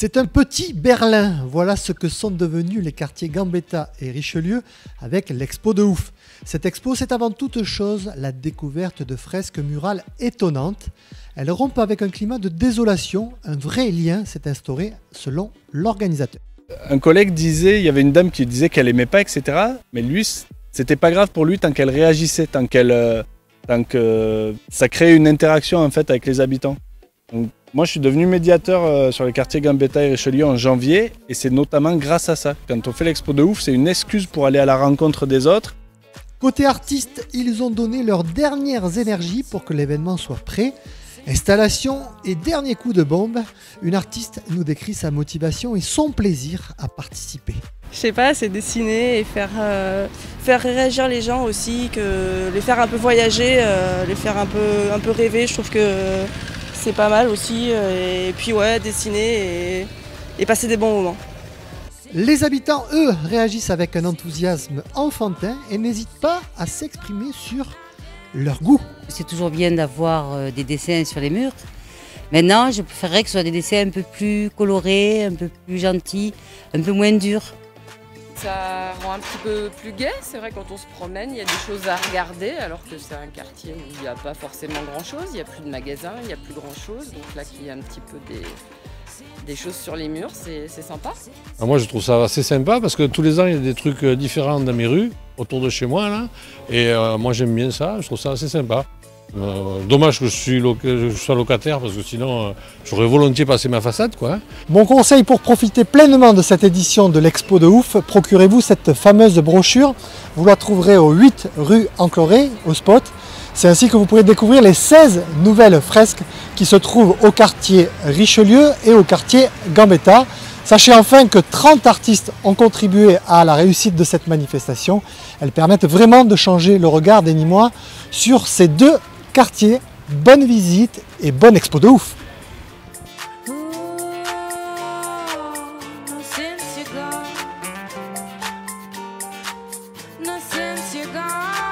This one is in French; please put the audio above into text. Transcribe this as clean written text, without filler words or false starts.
C'est un petit Berlin, voilà ce que sont devenus les quartiers Gambetta et Richelieu avec l'expo de ouf. Cette expo, c'est avant toute chose la découverte de fresques murales étonnantes. Elles rompent avec un climat de désolation, un vrai lien s'est instauré selon l'organisateur. Un collègue disait, il y avait une dame qui disait qu'elle aimait pas, etc. Mais lui, c'était pas grave pour lui tant qu'elle réagissait, tant que ça créait une interaction en fait avec les habitants. Donc, moi, je suis devenu médiateur sur les quartiers Gambetta et Richelieu en janvier, et c'est notamment grâce à ça. Quand on fait l'expo de ouf, c'est une excuse pour aller à la rencontre des autres. Côté artistes, ils ont donné leurs dernières énergies pour que l'événement soit prêt. Installation et dernier coup de bombe, une artiste nous décrit sa motivation et son plaisir à participer. Je sais pas, c'est dessiner et faire réagir les gens aussi, les faire un peu voyager, les faire un peu rêver. Je trouve que c'est pas mal aussi. Et puis ouais, dessiner et passer des bons moments. Les habitants, eux, réagissent avec un enthousiasme enfantin et n'hésitent pas à s'exprimer sur leur goût. C'est toujours bien d'avoir des dessins sur les murs. Maintenant, je préférerais que ce soit des dessins un peu plus colorés, un peu plus gentils, un peu moins durs. Ça rend un petit peu plus gai. C'est vrai, quand on se promène, il y a des choses à regarder, alors que c'est un quartier où il n'y a pas forcément grand-chose. Il n'y a plus de magasins, il n'y a plus grand-chose. Donc là, qu'il y a un petit peu des choses sur les murs, c'est sympa. Moi, je trouve ça assez sympa parce que tous les ans, il y a des trucs différents dans mes rues, autour de chez moi, là. Et moi, j'aime bien ça, je trouve ça assez sympa. Dommage que je sois locataire parce que sinon, j'aurais volontiers passé ma façade, quoi. Mon conseil pour profiter pleinement de cette édition de l'Expo de ouf, procurez-vous cette fameuse brochure. Vous la trouverez au 8 rue Encloré, au Spot. C'est ainsi que vous pourrez découvrir les 16 nouvelles fresques qui se trouvent au quartier Richelieu et au quartier Gambetta. Sachez enfin que 30 artistes ont contribué à la réussite de cette manifestation. Elles permettent vraiment de changer le regard des Nîmois sur ces deux quartiers. Bonne visite et bonne expo de ouf! No, since you're gone.